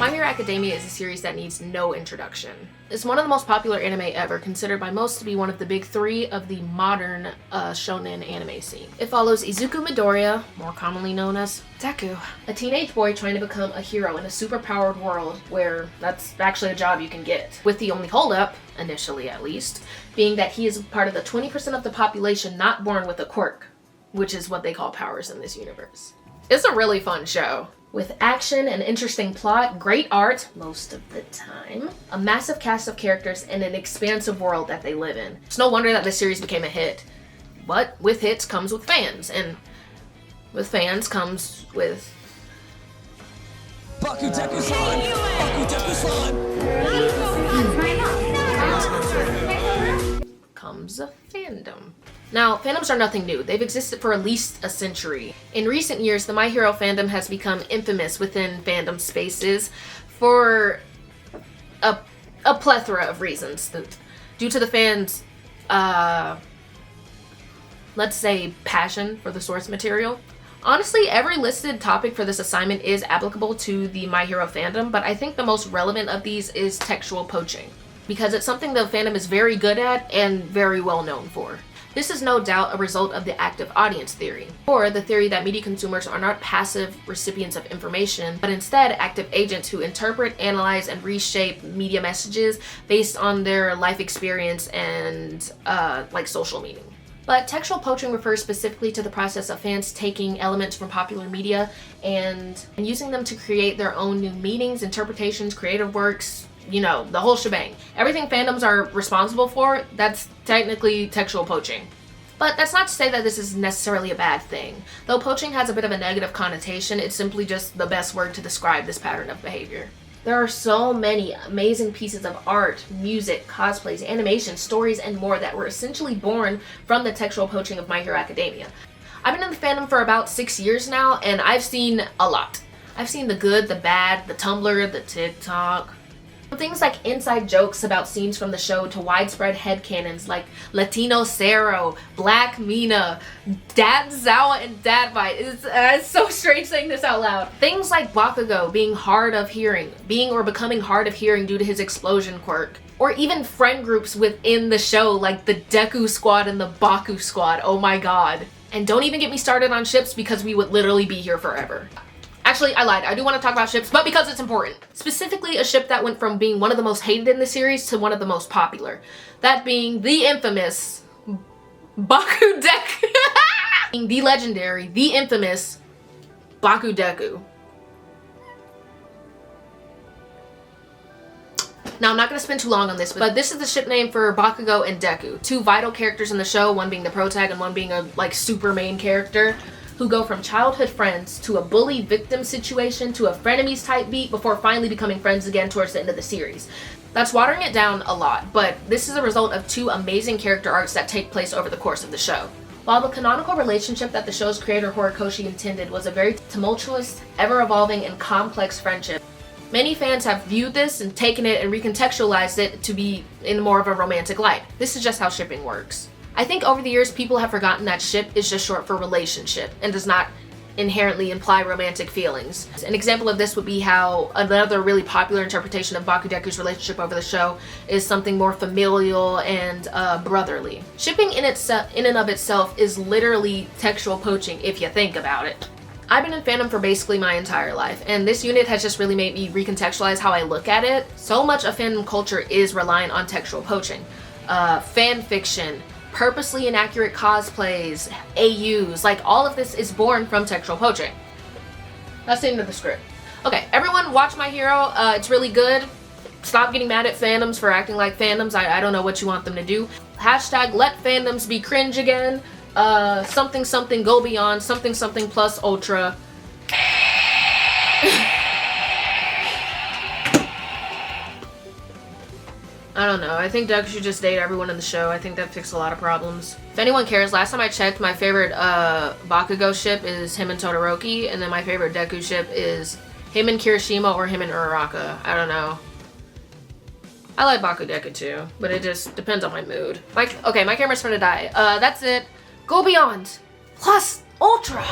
My Hero Academia is a series that needs no introduction. It's one of the most popular anime ever, considered by most to be one of the big three of the modern shonen anime scene. It follows Izuku Midoriya, more commonly known as Deku, a teenage boy trying to become a hero in a super-powered world where that's actually a job you can get. With the only holdup, initially at least, being that he is part of the 20% of the population not born with a quirk, which is what they call powers in this universe. It's a really fun show. With action and interesting plot, great art, most of the time, a massive cast of characters, and an expansive world that they live in. It's no wonder that this series became a hit. But with hits comes with fans, and with fans comes with... Bakudeku-san! Bakudeku-san! Comes a fandom. Now, fandoms are nothing new. They've existed for at least a century. In recent years, the My Hero fandom has become infamous within fandom spaces for a plethora of reasons. Due to the fans', let's say, passion for the source material. Honestly, every listed topic for this assignment is applicable to the My Hero fandom, but I think the most relevant of these is textual poaching, because it's something the fandom is very good at and very well known for. This is no doubt a result of the active audience theory, or the theory that media consumers are not passive recipients of information, but instead active agents who interpret, analyze, and reshape media messages based on their life experience and like social meaning. But textual poaching refers specifically to the process of fans taking elements from popular media and using them to create their own new meanings, interpretations, creative works, you know, the whole shebang. Everything fandoms are responsible for, that's technically textual poaching. But that's not to say that this is necessarily a bad thing. Though poaching has a bit of a negative connotation, it's simply just the best word to describe this pattern of behavior. There are so many amazing pieces of art, music, cosplays, animation, stories, and more that were essentially born from the textual poaching of My Hero Academia. I've been in the fandom for about 6 years now, and I've seen a lot. I've seen the good, the bad, the Tumblr, the TikTok. Things like inside jokes about scenes from the show to widespread headcanons like Latino Cero, Black Mina, Dad Zawa, and Dad Bite. It's so strange saying this out loud. Things like Bakugo being hard of hearing, being or becoming hard of hearing due to his explosion quirk. Or even friend groups within the show like the Deku Squad and the Baku Squad. Oh my god. And don't even get me started on ships because we would literally be here forever. Actually, I lied. I do want to talk about ships, but because it's important. Specifically, a ship that went from being one of the most hated in the series to one of the most popular. That being the infamous Bakudeku. The legendary, the infamous Bakudeku. Now, I'm not going to spend too long on this, but this is the ship name for Bakugo and Deku. Two vital characters in the show, one being the protag and one being a like super main character, who go from childhood friends to a bully victim situation to a frenemies type beat before finally becoming friends again towards the end of the series. That's watering it down a lot, but this is a result of two amazing character arcs that take place over the course of the show. While the canonical relationship that the show's creator Horikoshi intended was a very tumultuous, ever-evolving, and complex friendship, many fans have viewed this and taken it and recontextualized it to be in more of a romantic light. This is just how shipping works. I think over the years people have forgotten that ship is just short for relationship and does not inherently imply romantic feelings. An example of this would be how another really popular interpretation of Bakudeku's relationship over the show is something more familial and brotherly. Shipping in and of itself is literally textual poaching if you think about it. I've been in fandom for basically my entire life, and this unit has just really made me recontextualize how I look at it. So much of fandom culture is reliant on textual poaching. Fan fiction, purposely inaccurate cosplays, AUs, like all of this is born from textual poaching. That's the end of the script. Okay, everyone watch My Hero. It's really good. Stop getting mad at fandoms for acting like fandoms. I don't know what you want them to do. Hashtag let fandoms be cringe again. Something something go beyond, something something plus ultra. I don't know. I think Deku should just date everyone in the show. I think that fixed a lot of problems. If anyone cares, last time I checked, my favorite Bakugo ship is him and Todoroki, and then my favorite Deku ship is him and Kirishima or him and Uraraka. I don't know. I like Bakudeku too, but it just depends on my mood. Okay, my camera's gonna die. That's it. Go beyond. Plus ultra.